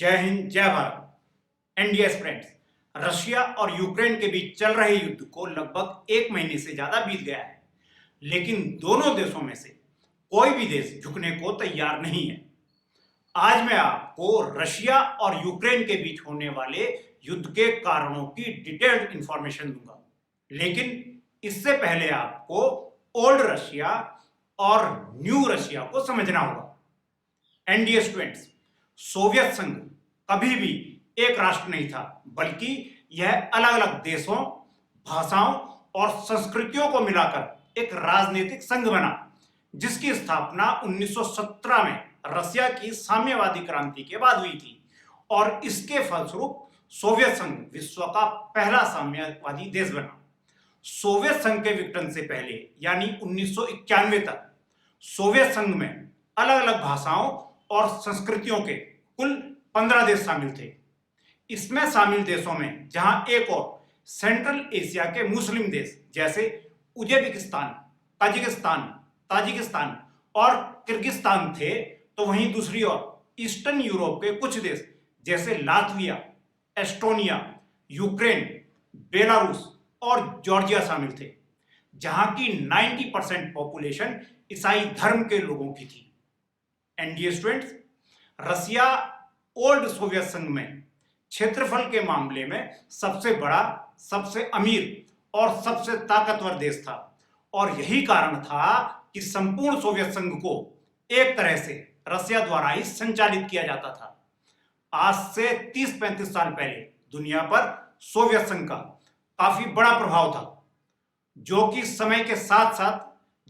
जय हिंद, जय Bharat. NDS friends, Russia और यूक्रेन के बीच चल रहे युद्ध को लगभग 1 महीने से ज्यादा बीत गया है, लेकिन दोनों देशों में से कोई भी देश झुकने को तैयार नहीं है। आज मैं आपको रशिया और यूक्रेन के बीच होने वाले युद्ध के कारणों की डिटेल्ड इंफॉर्मेशन दूंगा, लेकिन इससे पहले आपको ओल्ड रशिया और न्यू रशिया को समझना होगा। एनडीएस स्टूडेंट्स, सोवियत संघ कभी भी एक राष्ट्र नहीं था, बल्कि यह अलग अलग देशों, भाषाओं और संस्कृतियों को मिलाकर एक राजनीतिक संघ बना, जिसकी स्थापना 1917 में रशिया की साम्यवादी क्रांति के बाद हुई थी और इसके फलस्वरूप सोवियत संघ विश्व का पहला साम्यवादी देश बना। सोवियत संघ के विघटन से पहले यानी 1991 तक सोवियत संघ में अलग अलग भाषाओं और संस्कृतियों के कुल 15 देश शामिल थे। इसमें शामिल देशों में जहां एक और सेंट्रल एशिया के मुस्लिम देश जैसे उज्बेकिस्तान, ताजिकिस्तान और किर्गिस्तान थे, तो वहीं दूसरी ओर ईस्टर्न यूरोप के कुछ देश जैसे लातविया, एस्टोनिया, यूक्रेन, बेलारूस और जॉर्जिया शामिल थे, जहां की 90% पॉपुलेशन ईसाई धर्म के लोगों की थी। एनडीए स्टूडेंट्स, रसिया ओल्ड सोवियत संघ में क्षेत्रफल के मामले में सबसे बड़ा, सबसे अमीर और सबसे ताकतवर देश था और यही कारण था कि संपूर्ण सोवियत संघ को एक तरह से रसिया द्वारा ही संचालित किया जाता था। आज से 30-35 साल पहले दुनिया पर सोवियत संघ का काफी बड़ा प्रभाव था, जो कि समय के साथ साथ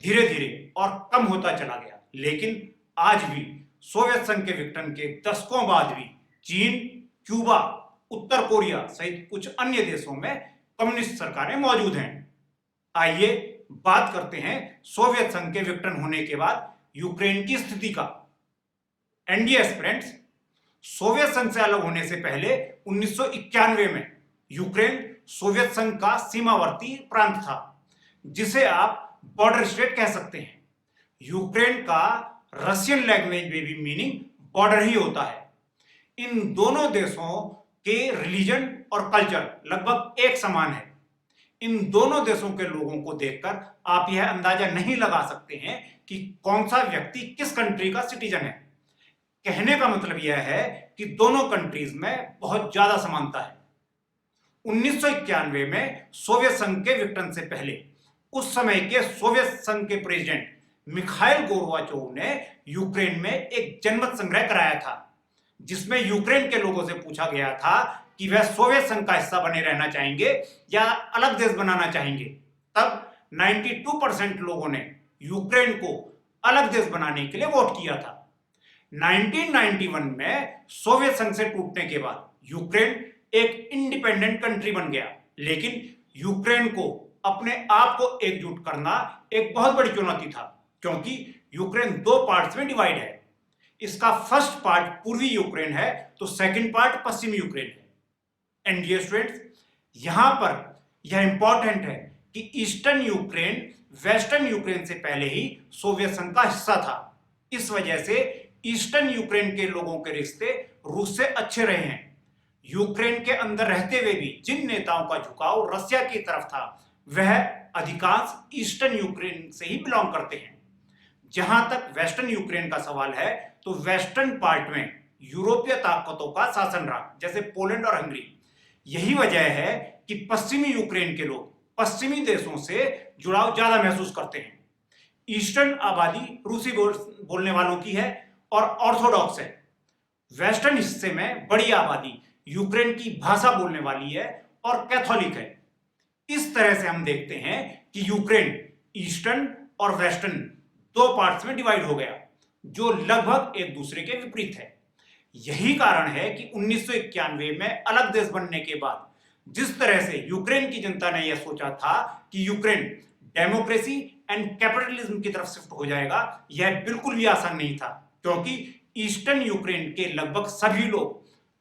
धीरे धीरे और कम होता चला गया। लेकिन आज भी सोवियत संघ के विघटन के दशकों बाद भी चीन, क्यूबा, उत्तर कोरिया सहित कुछ अन्य देशों में कम्युनिस्ट सरकारें मौजूद हैं। आइए बात करते हैं सोवियत संघ के विघटन होने के बाद यूक्रेन की स्थिति का। एनडीएस फ्रेंड्स, सोवियत संघ से अलग होने से पहले 1991 में यूक्रेन सोवियत संघ का सीमावर्ती प्रांत था, जिसे आप बॉर्डर स्टेट कह सकते हैं। यूक्रेन का रशियन लैंग्वेज में भी मीनिंग बॉर्डर ही होता है। इन दोनों देशों के रिलीजन और कल्चर लगभग एक समान है। इन दोनों देशों के लोगों को देखकर आप यह अंदाजा नहीं लगा सकते हैं कि कौन सा व्यक्ति किस कंट्री का सिटीजन है। कहने का मतलब यह है कि दोनों कंट्रीज में बहुत ज्यादा समानता है। 1991 में सोवियत संघ के विघटन से पहले उस समय के सोवियत संघ के प्रेसिडेंट मिखाइल गोर्बाचोव ने यूक्रेन में एक जनमत संग्रह कराया था, जिसमें यूक्रेन के लोगों से पूछा गया था कि वह सोवियत संघ का हिस्सा बने रहना चाहेंगे या अलग देश बनाना चाहेंगे। तब 92% लोगों ने यूक्रेन को अलग देश बनाने के लिए वोट किया था। 1991 में सोवियत संघ से टूटने के बाद यूक्रेन एक इंडिपेंडेंट कंट्री बन गया, लेकिन यूक्रेन को अपने आप को एकजुट करना एक बहुत बड़ी चुनौती था, क्योंकि यूक्रेन 2 पार्ट्स में डिवाइड है। इसका फर्स्ट पार्ट पूर्वी यूक्रेन है, तो सेकंड पार्ट पश्चिमी यूक्रेन है। एनडीए स्टूडेंट्स, यहां पर यह इंपॉर्टेंट है कि ईस्टर्न यूक्रेन वेस्टर्न यूक्रेन से पहले ही सोवियत संघ का हिस्सा था। इस वजह से ईस्टर्न यूक्रेन के लोगों के रिश्ते रूस से अच्छे रहे हैं। यूक्रेन के अंदर रहते हुए भी जिन नेताओं का झुकाव रशिया की तरफ था, वह अधिकांश ईस्टर्न यूक्रेन से ही बिलोंग करते हैं। जहां तक वेस्टर्न यूक्रेन का सवाल है, तो वेस्टर्न पार्ट में यूरोपीय ताकतों का शासन रहा, जैसे पोलैंड और हंगरी। यही वजह है कि पश्चिमी यूक्रेन के लोग पश्चिमी देशों से जुड़ाव ज्यादा महसूस करते हैं। ईस्टर्न आबादी रूसी बोलने वालों की है और ऑर्थोडॉक्स है। वेस्टर्न हिस्से में बड़ी आबादी यूक्रेन की भाषा बोलने वाली है और कैथोलिक है। इस तरह से हम देखते हैं कि यूक्रेन ईस्टर्न और वेस्टर्न 2 पार्ट्स में डिवाइड हो गया, जो लगभग एक दूसरे के विपरीत है। यही कारण है कि 1991 में अलग देश बनने के बाद जिस तरह से यूक्रेन की जनता ने यह सोचा था कि यूक्रेन डेमोक्रेसी एंड कैपिटलिज्म की तरफ शिफ्ट हो जाएगा, यह बिल्कुल भी आसान नहीं था, क्योंकि ईस्टर्न यूक्रेन के लगभग सभी लोग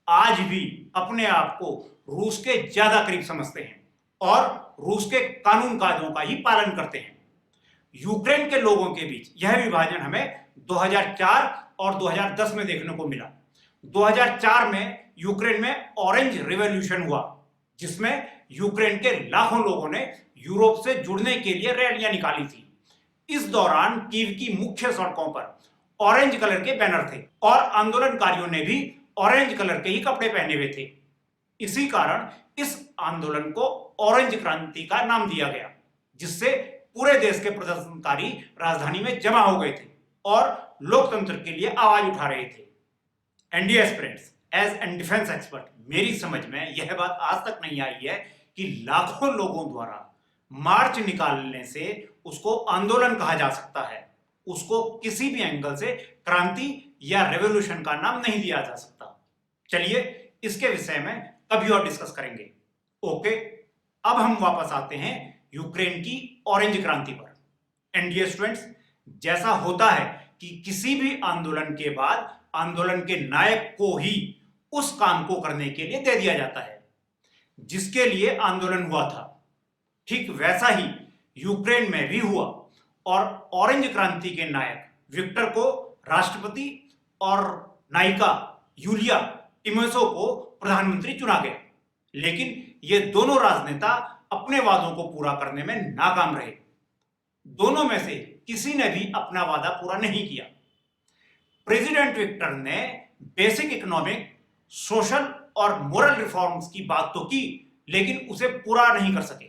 आज भी अपने आप को रूस के ज्यादा करीब समझते हैं और रूस के कानून कायदों का ही पालन करते हैं। यूक्रेन के लोगों के बीच यह विभाजन हमें 2004 और 2010 में देखने को मिला। 2004 में यूक्रेन में ऑरेंज रिवॉल्यूशन हुआ, जिसमें यूक्रेन के लाखों लोगों ने यूरोप से जुड़ने के लिए रैलियां निकाली थी। इस दौरान कीव की मुख्य सड़कों पर ऑरेंज कलर के बैनर थे और आंदोलनकारियों ने भी ऑरेंज कलर के ही कपड़े पहने हुए थे। इसी कारण इस आंदोलन को ऑरेंज क्रांति का नाम दिया गया, जिससे पूरे देश के प्रदर्शनकारी राजधानी में जमा हो गए थे और लोकतंत्र के लिए आवाज उठा रहे थे। NDA aspirants, as an defence expert, मेरी समझ में यह बात आज तक नहीं आई है कि लाखों लोगों द्वारा मार्च निकालने से उसको आंदोलन कहा जा सकता है। उसको किसी भी एंगल से क्रांति या रेवोल्यूशन का नाम नहीं दिया जा सकता। चलिए इसके विषय में कभी और डिस्कस करेंगे। ओके, अब हम वापस आते हैं यूक्रेन की ऑरेंज क्रांति पर। एनडीए स्टूडेंट्स, जैसा होता है कि किसी भी आंदोलन के बाद आंदोलन के नायक को ही उस काम को करने के लिए दे दिया जाता है जिसके लिए आंदोलन हुआ था, ठीक वैसा ही यूक्रेन में भी हुआ और ऑरेंज क्रांति के नायक विक्टर को राष्ट्रपति और नायिका यूलिया टिमोशेंको को प्रधानमंत्री चुना गया। लेकिन ये दोनों राजनेता अपने वादों को पूरा करने में नाकाम रहे। दोनों में से किसी ने भी अपना वादा पूरा नहीं किया। प्रेसिडेंट विक्टर ने बेसिक इकोनॉमिक, सोशल और मोरल रिफॉर्म्स की बात तो की, लेकिन उसे पूरा नहीं कर सके।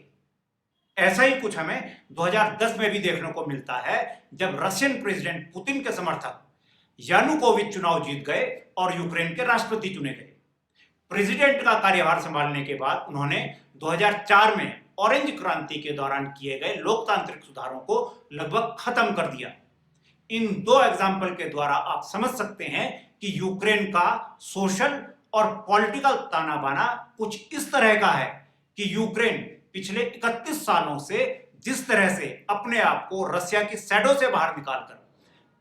ऐसा ही कुछ हमें 2010 में भी देखने को मिलता है, जब रशियन प्रेसिडेंट पुतिन के समर्थक यानुकोविच चुनाव जीत गए और यूक्रेन के राष्ट्रपति चुने गए। प्रेसिडेंट का कार्यभार संभालने के बाद उन्होंने 2004 में ऑरेंज क्रांति के दौरान किए गए लोकतांत्रिक सुधारों को लगभग खत्म कर दिया। इन दो एग्जाम्पल के द्वारा आप समझ सकते हैं कि यूक्रेन का सोशल और पॉलिटिकल ताना बाना कुछ इस तरह का है कि यूक्रेन पिछले 31 सालों से जिस तरह से अपने आप को रसिया की शैडो से बाहर निकालकर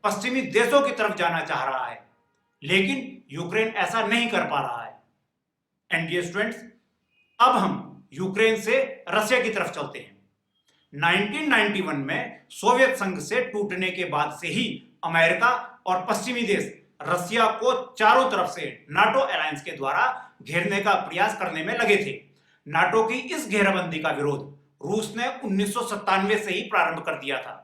पश्चिमी देशों की तरफ जाना चाह रहा है, लेकिन यूक्रेन ऐसा नहीं कर पा रहा है। एनडीए स्टूडेंट्स, अब हम यूक्रेन से रसिया की तरफ चलते हैं। 1991 में सोवियत संघ से टूटने के बाद से ही अमेरिका और पश्चिमी देश रसिया को चारों तरफ से नाटो अलायंस के द्वारा घेरने का प्रयास करने में लगे थे। नाटो की इस घेराबंदी का विरोध रूस ने 1997 से ही प्रारंभ कर दिया था।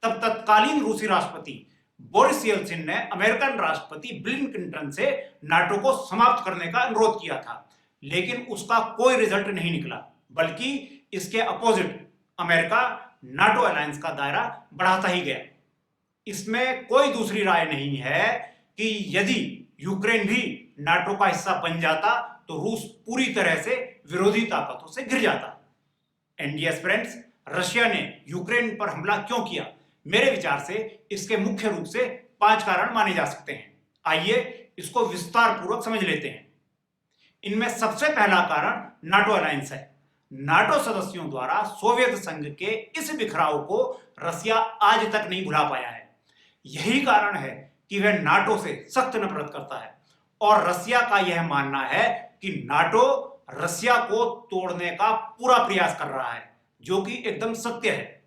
तब तत्कालीन रूसी राष्ट्रपति बोरिस येल्त्सिन ने अमेरिकन राष्ट्रपति बिल क्लिंटन से नाटो को समाप्त करने का अनुरोध किया था, लेकिन उसका कोई रिजल्ट नहीं निकला, बल्कि इसके अपोजिट अमेरिका नाटो अलायंस का दायरा बढ़ाता ही गया। इसमें कोई दूसरी राय नहीं है कि यदि यूक्रेन भी नाटो का हिस्सा बन जाता तो रूस पूरी तरह से विरोधी ताकतों से घिर जाता। एनडीए एस्पिरेंट्स, रशिया ने यूक्रेन पर हमला क्यों किया? मेरे विचार से इसके मुख्य रूप से 5 कारण माने जा सकते हैं। आइए इसको विस्तार पूर्वक समझ लेते हैं। इनमें सबसे पहला कारण नाटो अलायंस है। नाटो सदस्यों द्वारा सोवियत संघ के इस बिखराव को रसिया आज तक नहीं भुला पाया है। यही कारण है कि वह नाटो से सख्त नफरत करता है और रसिया का यह मानना है कि नाटो रसिया को तोड़ने का पूरा प्रयास कर रहा है, जो कि एकदम सत्य है।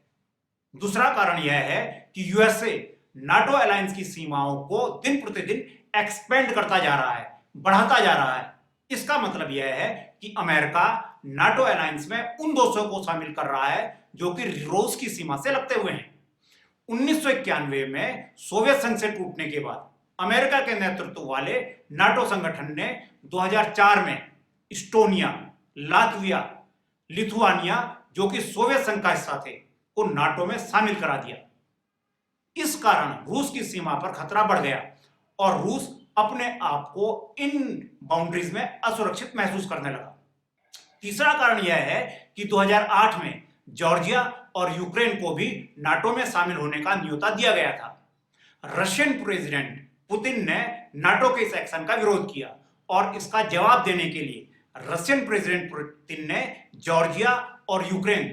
दूसरा कारण यह है कि यूएसए नाटो अलायंस की सीमाओं को दिन प्रतिदिन एक्सपेंड करता जा रहा है, बढ़ाता जा रहा है। इसका मतलब यह है कि अमेरिका नाटो अलायंस में उन देशों को शामिल कर रहा है जो कि रूस की सीमा से लगते हुए हैं। 1991 में सोवियत संघ से टूटने के बाद अमेरिका के नेतृत्व वाले नाटो संगठन ने 2004 में इस्टोनिया, लातविया, लिथुआनिया, जो कि सोवियत संघ का हिस्सा थे, को नाटो में शामिल करा दिया। इस कारण रूस की सीमा पर खतरा बढ़ गया और रूस अपने आप को इन बाउंड्रीज में असुरक्षित महसूस करने लगा। तीसरा कारण यह है कि 2008 में जॉर्जिया और यूक्रेन को भी नाटो में शामिल होने का न्योता दिया गया था। रशियन प्रेसिडेंट पुतिन ने नाटो के इस एक्शन का विरोध किया और इसका जवाब देने के लिए रशियन प्रेसिडेंट पुतिन ने जॉर्जिया और यूक्रेन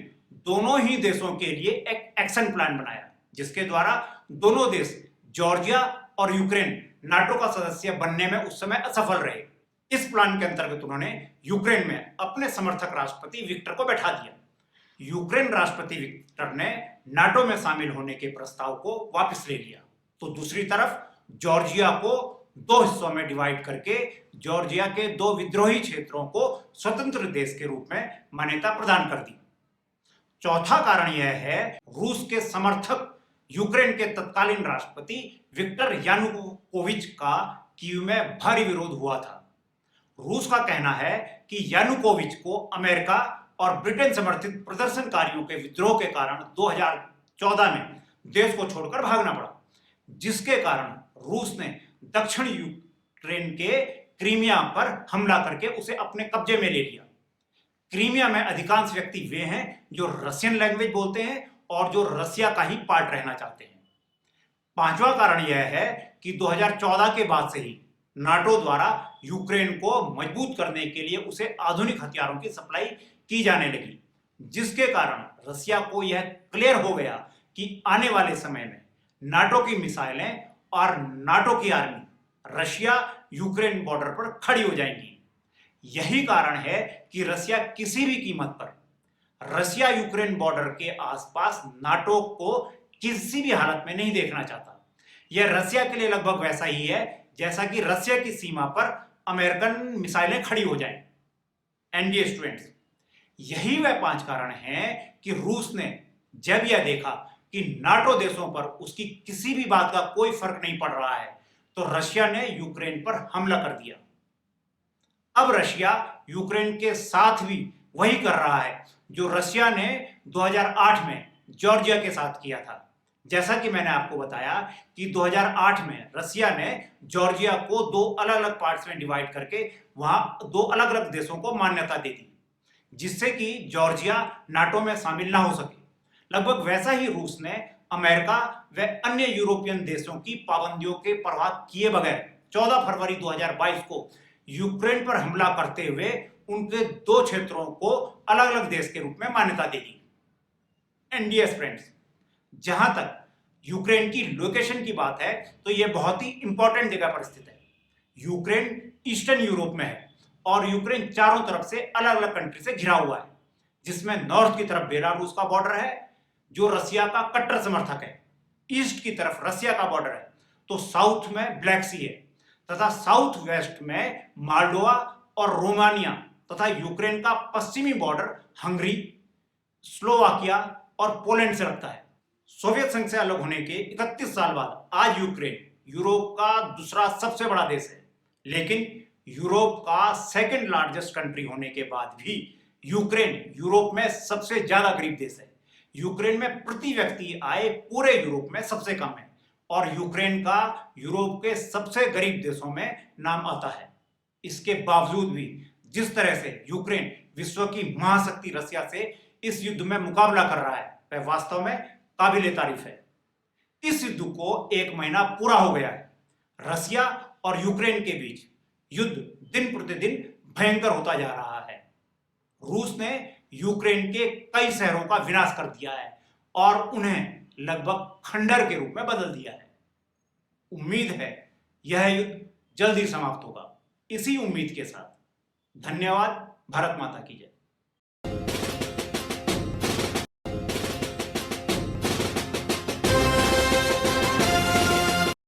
दोनों ही देशों के लिए एक एक्शन प्लान बनाया, जिसके द्वारा दोनों देश जॉर्जिया और यूक्रेन नाटो का सदस्य बनने में उस समय असफल रहे। इस प्लान के अंतर्गत उन्होंने यूक्रेन में अपने समर्थक राष्ट्रपति विक्टर को बैठा दिया। यूक्रेन राष्ट्रपति विक्टर ने नाटो में शामिल होने के प्रस्ताव को वापस ले लिया, तो दूसरी तरफ जॉर्जिया को दो हिस्सों में डिवाइड करके जॉर्जिया के दो विद्रोही क्षेत्रों को स्वतंत्र देश के रूप में मान्यता प्रदान कर दी। चौथा कारण यह है, रूस के समर्थक यूक्रेन के तत्कालीन राष्ट्रपति विक्टर यानुकोविच का कीव में भारी विरोध हुआ था। रूस का कहना है कि यानुकोविच को अमेरिका और ब्रिटेन समर्थित प्रदर्शनकारियों के विद्रोह के कारण 2014 में देश को छोड़कर भागना पड़ा, जिसके कारण रूस ने दक्षिण यूक्रेन के क्रीमिया पर हमला करके उसे अपने कब्जे में ले लिया। क्रीमिया में अधिकांश व्यक्ति वे हैं जो रशियन लैंग्वेज बोलते हैं और जो रसिया का ही पार्ट रहना चाहते हैं। पांचवा कारण यह है कि 2014 के बाद से ही नाटो द्वारा यूक्रेन को मजबूत करने के लिए उसे आधुनिक हथियारों की सप्लाई की जाने लगी, जिसके कारण रसिया को यह क्लियर हो गया कि आने वाले समय में नाटो की मिसाइलें और नाटो की आर्मी रशिया यूक्रेन बॉर्डर पर खड़ी हो जाएंगी। यही कारण है कि रसिया किसी भी कीमत पर रसिया यूक्रेन बॉर्डर के आसपास नाटो को किसी भी हालत में नहीं देखना चाहता। यह रसिया के लिए लगभग वैसा ही है जैसा कि रसिया की सीमा पर अमेरिकन मिसाइलें खड़ी हो जाएं। एनडीए स्टूडेंट्स, यही वह 5 कारण हैं कि रूस ने जब यह देखा कि नाटो देशों पर उसकी किसी भी बात का कोई फर्क नहीं पड़ रहा है, तो रशिया ने यूक्रेन पर हमला कर दिया। अब रशिया यूक्रेन के साथ भी वही कर रहा है जो रशिया ने 2008 में जॉर्जिया के साथ किया था। जैसा कि मैंने आपको बताया कि 2008 में रशिया ने जॉर्जिया को 2 अलग अलग पार्ट्स में डिवाइड करके वहां 2 अलग अलग देशों को मान्यता दे दी, जिससे कि जॉर्जिया नाटो में शामिल ना हो सके। लगभग वैसा ही रूस ने अमेरिका व अन्य यूरोपियन देशों की पाबंदियों के परवाह किए बगैर 14 फरवरी 2022 को यूक्रेन पर हमला करते हुए उनके 2 क्षेत्रों को अलग अलग देश के रूप में मान्यता दे दी। एनडीएस फ्रेंड्स, जहां तक यूक्रेन की लोकेशन की बात है तो यह बहुत ही इंपॉर्टेंट जगह पर स्थित है। यूक्रेन ईस्टर्न यूरोप में है और यूक्रेन चारों तरफ से अलग अलग कंट्री से घिरा हुआ है, जिसमें नॉर्थ की तरफ बेलारूस का बॉर्डर है जो रसिया का कट्टर समर्थक है, ईस्ट की तरफ रसिया का बॉर्डर है, तो साउथ में ब्लैक सी है, तथा साउथ वेस्ट में मोल्डोवा और रोमानिया तथा यूक्रेन का पश्चिमी बॉर्डर हंगरी, स्लोवाकिया और पोलैंड से लगता है। सोवियत संघ से अलग होने के 31 साल बाद आज यूक्रेन यूरोप का दूसरा सबसे बड़ा देश है, लेकिन यूरोप का सेकंड लार्जेस्ट कंट्री होने के बाद भी यूक्रेन यूरोप में सबसे ज्यादा गरीब देश है। यूक्रेन में प्रति व्यक्ति आय पूरे यूरोप में सबसे कम है और यूक्रेन का यूरोप के सबसे गरीब देशों में नाम आता है। इसके बावजूद भी जिस तरह से यूक्रेन विश्व की महाशक्ति रसिया से इस युद्ध में मुकाबला कर रहा है, वह वास्तव में काबिले तारीफ है। इस युद्ध को 1 महीना पूरा हो गया है। रसिया और यूक्रेन के बीच युद्ध दिन प्रतिदिन भयंकर होता जा रहा है। रूस ने यूक्रेन के कई शहरों का विनाश कर दिया है और उन्हें लगभग खंडर के रूप में बदल दिया है। उम्मीद है यह युद्ध जल्द ही समाप्त होगा। इसी उम्मीद के साथ धन्यवाद। भारत माता की जय।